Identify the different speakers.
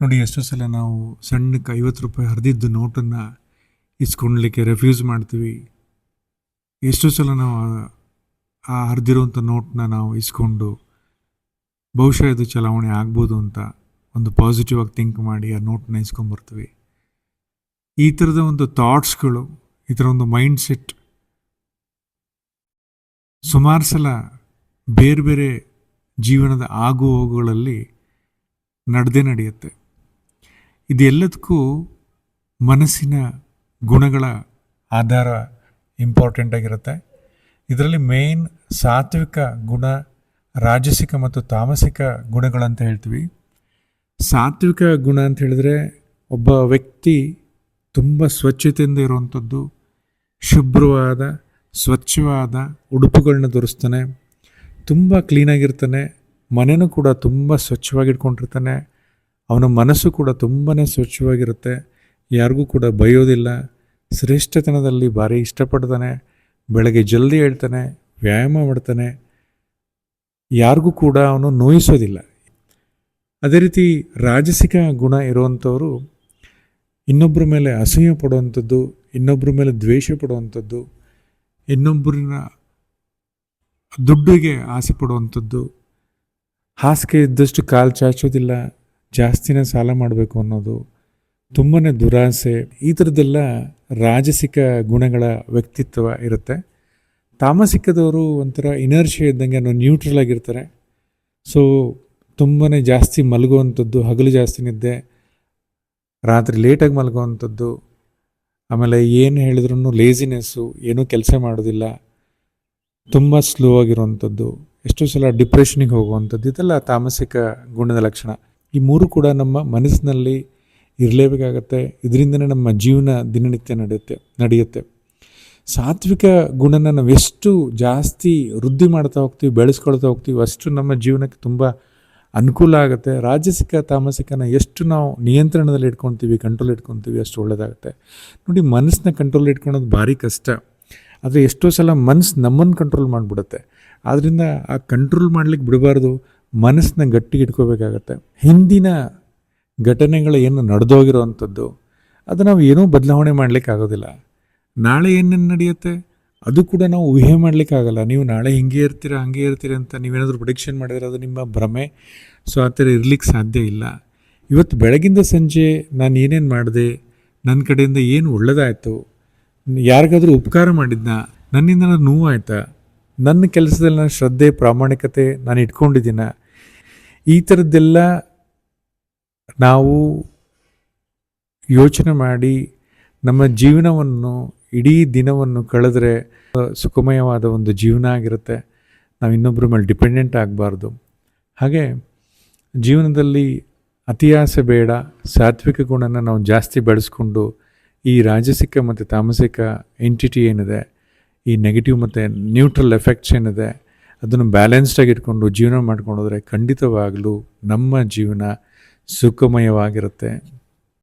Speaker 1: ನೋಡಿ, ಎಷ್ಟೋ ಸಲ ನಾವು ಸಣ್ಣಕ್ಕೆ 50 ರೂಪಾಯಿ ಹರಿದಿದ್ದು ನೋಟನ್ನು ಇಸ್ಕೊಳ್ಲಿಕ್ಕೆ ರೆಫ್ಯೂಸ್ ಮಾಡ್ತೀವಿ. ಎಷ್ಟೋ ಸಲ ನಾವು ಆ ಹರಿದಿರುವಂಥ ನೋಟನ್ನ ನಾವು ಇಸ್ಕೊಂಡು ಬಹುಶಃ ಇದು ಚಲಾವಣೆ ಆಗ್ಬೋದು ಅಂತ ಒಂದು ಪಾಸಿಟಿವ್ ಆಗಿ ಥಿಂಕ್ ಮಾಡಿ ಆ ನೋಟನ್ನ ಇಸ್ಕೊಂಬರ್ತೀವಿ. ಈ ಥರದ ಒಂದು ಥಾಟ್ಸ್ಗಳು, ಈ ಥರ ಒಂದು ಮೈಂಡ್ ಸೆಟ್ ಸುಮಾರು ಸಲ ಬೇರೆ ಬೇರೆ ಜೀವನದ ಆಗು ಹೋಗುಗಳಲ್ಲಿ ನಡೆಯುತ್ತೆ. ಇದೆಲ್ಲದಕ್ಕೂ ಮನಸ್ಸಿನ ಗುಣಗಳ ಆಧಾರ ಇಂಪಾರ್ಟೆಂಟ್ ಆಗಿರುತ್ತೆ. ಇದರಲ್ಲಿ ಮೇನ್ ಸಾತ್ವಿಕ ಗುಣ, ರಾಜಸಿಕ ಮತ್ತು ತಾಮಸಿಕ ಗುಣಗಳಂತ ಹೇಳ್ತೀವಿ. ಸಾತ್ವಿಕ ಗುಣ ಅಂತ ಹೇಳಿದ್ರೆ ಒಬ್ಬ ವ್ಯಕ್ತಿ ತುಂಬ ಸ್ವಚ್ಛತೆಯಿಂದ ಇರುವಂಥದ್ದು, ಶುಭ್ರವಾದ ಸ್ವಚ್ಛವಾದ ಉಡುಪುಗಳನ್ನ ಧರಿಸ್ತಾನೆ, ತುಂಬ ಕ್ಲೀನಾಗಿರ್ತಾನೆ, ಮನೆಯೂ ಕೂಡ ತುಂಬ ಸ್ವಚ್ಛವಾಗಿ ಇಟ್ಕೊಂಡಿರ್ತಾನೆ, ಅವನ ಮನಸ್ಸು ಕೂಡ ತುಂಬಾ ಸ್ವಚ್ಛವಾಗಿರುತ್ತೆ, ಯಾರಿಗೂ ಕೂಡ ಬೈಯೋದಿಲ್ಲ, ಶ್ರೇಷ್ಠತನದಲ್ಲಿ ಭಾರಿ ಇಷ್ಟಪಡ್ತಾನೆ, ಬೆಳಗ್ಗೆ ಜಲ್ದಿ ಹೇಳ್ತಾನೆ, ವ್ಯಾಯಾಮ ಮಾಡ್ತಾನೆ, ಯಾರಿಗೂ ಕೂಡ ಅವನು ನೋಯಿಸೋದಿಲ್ಲ. ಅದೇ ರೀತಿ ರಾಜಸಿಕ ಗುಣ ಇರುವಂಥವರು ಇನ್ನೊಬ್ಬರ ಮೇಲೆ ಅಸೂಯೆ ಪಡುವಂಥದ್ದು, ಇನ್ನೊಬ್ಬರ ಮೇಲೆ ದ್ವೇಷ ಪಡುವಂಥದ್ದು, ಇನ್ನೊಬ್ಬರನ್ನ ದುಡ್ಡಿಗೆ ಆಸೆ ಪಡುವಂಥದ್ದು, ಹಾಸಿಗೆ ಇದ್ದಷ್ಟು ಕಾಲು ಚಾಚೋದಿಲ್ಲ, ಜಾಸ್ತಿನೇ ಸಾಲ ಮಾಡಬೇಕು ಅನ್ನೋದು, ತುಂಬಾ ದುರಾಸೆ, ಈ ಥರದ್ದೆಲ್ಲ ರಾಜಸಿಕ ಗುಣಗಳ ವ್ಯಕ್ತಿತ್ವ ಇರುತ್ತೆ. ತಾಮಸಿಕದವರು ಒಂಥರ ಇನರ್ಷಿಯ ಇದ್ದಂಗೆ ಅನ್ನೋ ನ್ಯೂಟ್ರಲ್ ಆಗಿರ್ತಾರೆ. ಸೊ ತುಂಬಾ ಜಾಸ್ತಿ ಮಲಗುವಂಥದ್ದು, ಹಗಲು ಜಾಸ್ತಿ ನಿದ್ದೆ, ರಾತ್ರಿ ಲೇಟಾಗಿ ಮಲಗುವಂಥದ್ದು, ಆಮೇಲೆ ಏನು ಹೇಳಿದ್ರೂ ಲೇಜಿನೆಸ್ಸು, ಏನೂ ಕೆಲಸ ಮಾಡೋದಿಲ್ಲ, ತುಂಬ ಸ್ಲೋ ಆಗಿರುವಂಥದ್ದು, ಎಷ್ಟೋ ಸಲ ಡಿಪ್ರೆಷನಿಗೆ ಹೋಗುವಂಥದ್ದು, ಇದೆಲ್ಲ ತಾಮಸಿಕ ಗುಣದ ಲಕ್ಷಣ. ಈ ಮೂರು ಕೂಡ ನಮ್ಮ ಮನಸ್ಸಿನಲ್ಲಿ ಇರಲೇಬೇಕಾಗತ್ತೆ. ಇದರಿಂದನೇ ನಮ್ಮ ಜೀವನ ದಿನನಿತ್ಯ ನಡೆಯುತ್ತೆ. ಸಾತ್ವಿಕ ಗುಣನ ನಾವು ಎಷ್ಟು ಜಾಸ್ತಿ ವೃದ್ಧಿ ಮಾಡ್ತಾ ಹೋಗ್ತೀವಿ, ಬೆಳೆಸ್ಕೊಳ್ತಾ ಹೋಗ್ತೀವಿ, ಅಷ್ಟು ನಮ್ಮ ಜೀವನಕ್ಕೆ ತುಂಬ ಅನುಕೂಲ ಆಗುತ್ತೆ. ರಾಜಸಿಕ ತಾಮಸಿಕನ ಎಷ್ಟು ನಾವು ನಿಯಂತ್ರಣದಲ್ಲಿ ಇಟ್ಕೊತೀವಿ, ಕಂಟ್ರೋಲ್ ಇಟ್ಕೊತೀವಿ, ಅಷ್ಟು ಒಳ್ಳೆಯದಾಗುತ್ತೆ. ನೋಡಿ, ಮನಸ್ಸನ್ನ ಕಂಟ್ರೋಲ್ ಇಟ್ಕೊಳೋದು ಭಾರಿ ಕಷ್ಟ. ಆದರೆ ಎಷ್ಟೋ ಸಲ ಮನಸ್ಸು ನಮ್ಮನ್ನು ಕಂಟ್ರೋಲ್ ಮಾಡಿಬಿಡುತ್ತೆ. ಆದ್ದರಿಂದ ಆ ಕಂಟ್ರೋಲ್ ಮಾಡ್ಲಿಕ್ಕೆ ಬಿಡಬಾರ್ದು, ಮನಸ್ಸನ್ನ ಗಟ್ಟಿಗೆ ಇಟ್ಕೋಬೇಕಾಗತ್ತೆ. ಹಿಂದಿನ ಘಟನೆಗಳು ಏನು ನಡೆದೋಗಿರೋ ಅಂಥದ್ದು ಅದು ನಾವು ಏನೂ ಬದಲಾವಣೆ ಮಾಡಲಿಕ್ಕೆ ಆಗೋದಿಲ್ಲ. ನಾಳೆ ಏನೇನು ನಡೆಯುತ್ತೆ ಅದು ಕೂಡ ನಾವು ಊಹೆ ಮಾಡಲಿಕ್ಕಾಗಲ್ಲ. ನೀವು ನಾಳೆ ಹಿಂಗೆ ಇರ್ತೀರ ಹಂಗೆ ಇರ್ತೀರ ಅಂತ ನೀವೇನಾದರೂ ಪ್ರಿಡಿಕ್ಷನ್ ಮಾಡಿದ್ರೆ ಅದು ನಿಮ್ಮ ಭ್ರಮೆ. ಸೊ ಆ ಥರ ಇರ್ಲಿಕ್ಕೆ ಸಾಧ್ಯ ಇಲ್ಲ. ಇವತ್ತು ಬೆಳಗಿಂದ ಸಂಜೆ ನಾನು ಏನೇನು ಮಾಡಿದೆ, ನನ್ನ ಕಡೆಯಿಂದ ಏನು ಒಳ್ಳೆಯದಾಯಿತು, ಯಾರಿಗಾದರೂ ಉಪಕಾರ ಮಾಡಿದ್ನ, ನನ್ನಿಂದ ನೋವಾಯ್ತಾ, ನನ್ನ ಕೆಲಸದಲ್ಲಿ ನಾನು ಶ್ರದ್ಧೆ ಪ್ರಾಮಾಣಿಕತೆ ನಾನು ಇಟ್ಕೊಂಡಿದ್ದೀನ, ಈ ಥರದ್ದೆಲ್ಲ ನಾವು ಯೋಚನೆ ಮಾಡಿ ನಮ್ಮ ಜೀವನವನ್ನು, ಇಡೀ ದಿನವನ್ನು ಕಳೆದ್ರೆ ಸುಖಮಯವಾದ ಒಂದು ಜೀವನ ಆಗಿರುತ್ತೆ. ನಾವು ಇನ್ನೊಬ್ಬರ ಮೇಲೆ ಡಿಪೆಂಡೆಂಟ್ ಆಗಬಾರ್ದು. ಹಾಗೆ ಜೀವನದಲ್ಲಿ ಅತಿಯಾಸೆ ಬೇಡ, ಸಾತ್ವಿಕ ಗುಣನ ನಾವು ಜಾಸ್ತಿ ಬೆಳೆಸ್ಕೊಂಡು ಈ ರಾಜಸಿಕ ಮತ್ತು ತಾಮಸಿಕ ಎಂಟಿಟಿ ಏನಿದೆ, ಈ ನೆಗೆಟಿವ್ ಮತ್ತು ನ್ಯೂಟ್ರಲ್ ಎಫೆಕ್ಟ್ಸ್ ಏನಿದೆ, ಅದನ್ನು ಬ್ಯಾಲೆನ್ಸ್ಡಾಗಿ ಇಟ್ಕೊಂಡು ಜೀವನ ಮಾಡ್ಕೊಂಡು ಹೋದರೆ ಖಂಡಿತವಾಗಲೂ ನಮ್ಮ ಜೀವನ ಸುಖಮಯವಾಗಿರುತ್ತೆ.